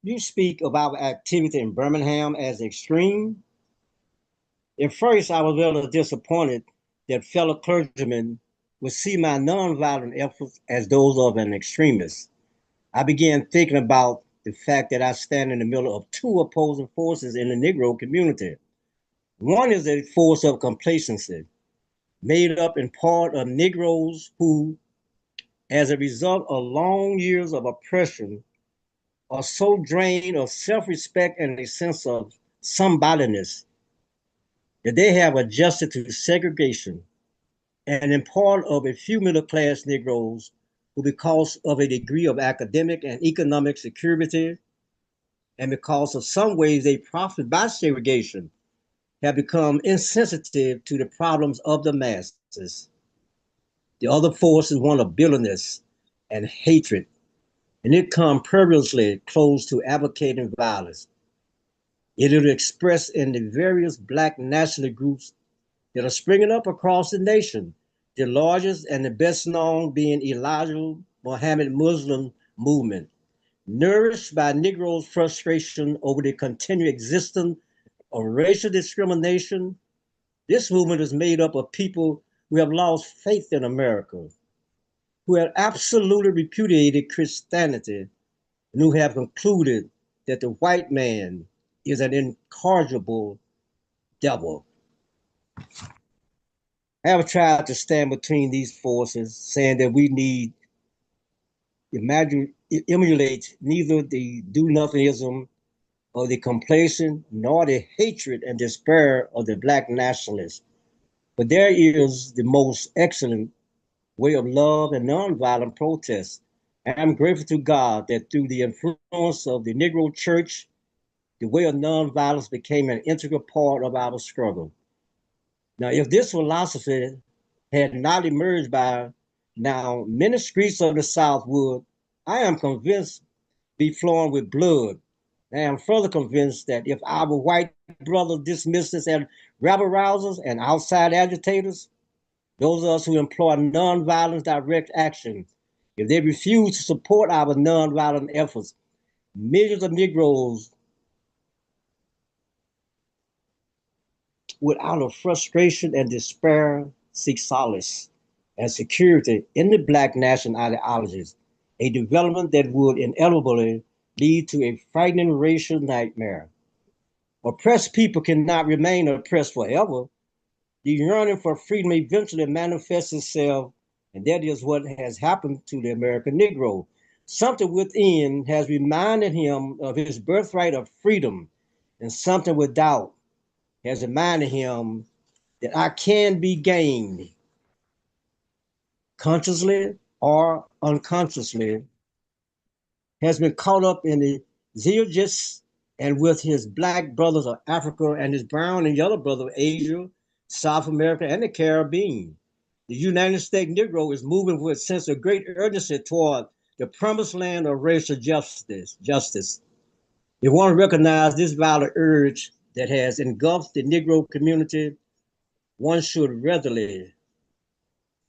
You speak of our activity in Birmingham as extreme. At first, I was a little disappointed that fellow clergymen would see my nonviolent efforts as those of an extremist. I began thinking about the fact that I stand in the middle of two opposing forces in the Negro community. One is a force of complacency, made up in part of Negroes who, as a result of long years of oppression, are so drained of self respect and a sense of somebodyness that they have adjusted to segregation, and in part of a few middle class Negroes who, because of a degree of academic and economic security, and because of some ways they profit by segregation, have become insensitive to the problems of the masses. The other force is one of bitterness and hatred, and it comes perilously close to advocating violence. It is expressed in the various black national groups that are springing up across the nation, the largest and the best known being Elijah Muhammad Muslim movement, nourished by Negroes' frustration over the continued existence of racial discrimination. This movement is made up of people who have lost faith in America, who have absolutely repudiated Christianity, and who have concluded that the white man is an incorrigible devil. I have tried to stand between these forces, saying that we need imagine emulate neither the do-nothingism of the complacent nor the hatred and despair of the black nationalists. But there is the most excellent way of love and nonviolent protest. And I'm grateful to God that through the influence of the Negro Church, the way of nonviolence became an integral part of our struggle. Now, if this philosophy had not emerged by now, many streets of the South would, I am convinced, be flowing with blood. I am further convinced that if our white brothers dismissed us as rabble rousers and outside agitators, those of us who employ nonviolent direct action, if they refuse to support our nonviolent efforts, millions of Negroes would, out of frustration and despair, seek solace and security in the black national ideologies, a development that would inevitably lead to a frightening racial nightmare. Oppressed people cannot remain oppressed forever. The yearning for freedom eventually manifests itself, and that is what has happened to the American Negro. Something within has reminded him of his birthright of freedom, and something without has reminded him that I can be gained consciously or unconsciously, has been caught up in the zeitgeist and with his black brothers of Africa and his brown and yellow brothers of Asia, South America, and the Caribbean. The United States Negro is moving with a sense of great urgency toward the promised land of racial justice. If one recognizes this violent urge that has engulfed the Negro community, one should readily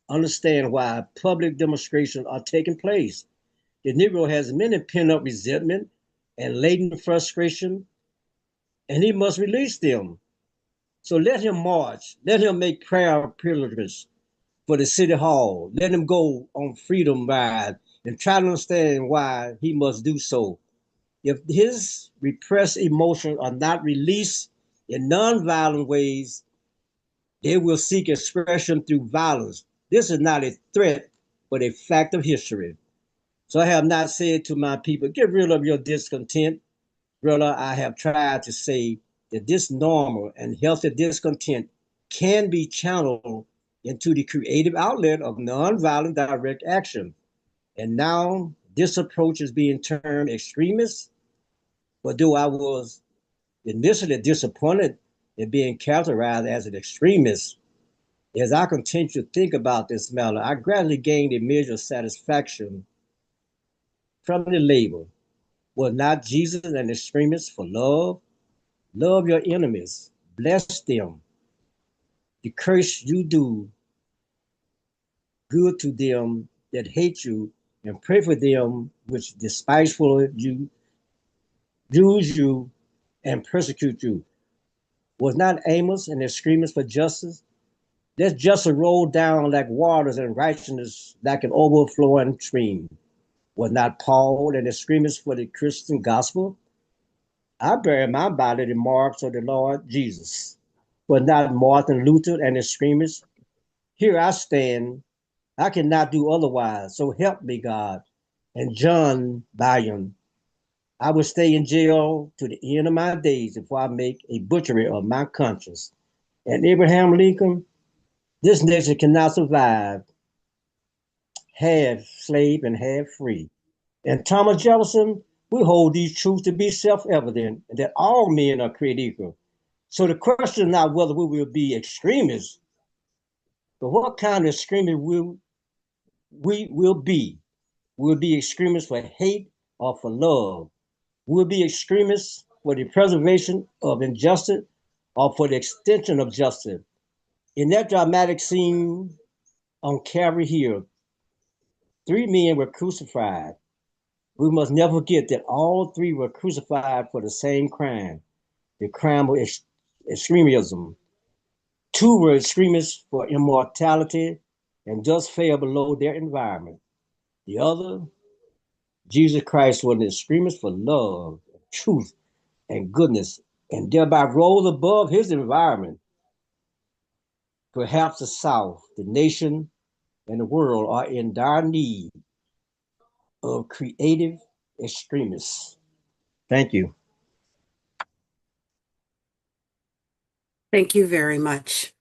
understand why public demonstrations are taking place. The Negro has many pent up resentment and latent frustration, and he must release them. So let him march, let him make prayer pilgrimage for the city hall, let him go on freedom ride and try to understand why he must do so. If his repressed emotions are not released in nonviolent ways, they will seek expression through violence. This is not a threat, but a fact of history. So I have not said to my people, get rid of your discontent. Rather, I have tried to say that this normal and healthy discontent can be channeled into the creative outlet of nonviolent direct action. And now this approach is being termed extremist. But though I was initially disappointed in being characterized as an extremist, as I continue to think about this matter, I gradually gained a measure of satisfaction from the label. Was not Jesus an extremist for love? Love your enemies, bless them, the curse you do good to them that hate you, and pray for them which despiteful you. use you, and persecute you. Was not Amos and their screamers for justice? Let justice roll down like waters and righteousness like an overflowing stream. Was not Paul and the screamers for the Christian gospel? I bear in my body the marks of the Lord Jesus. Was not Martin Luther and the screamers? Here I stand. I cannot do otherwise. So help me, God. And John Bunyan, I will stay in jail to the end of my days if I make a butchery of my conscience. And Abraham Lincoln, this nation cannot survive half slave and half free. And Thomas Jefferson, we hold these truths to be self-evident that all men are created equal. So the question is not whether we will be extremists, but what kind of extremist we will be. We'll be extremists for hate or for love. We'll be extremists for the preservation of injustice or for the extension of justice. In that dramatic scene on Calvary Hill, 3 men were crucified. We must never forget that all 3 were crucified for the same crime, the crime of extremism. 2 were extremists for immortality and just fell below their environment. The other, Jesus Christ, was an extremist for love, truth, and goodness, and thereby rose above his environment. Perhaps the South, the nation, and the world are in dire need of creative extremists. Thank you. Thank you very much.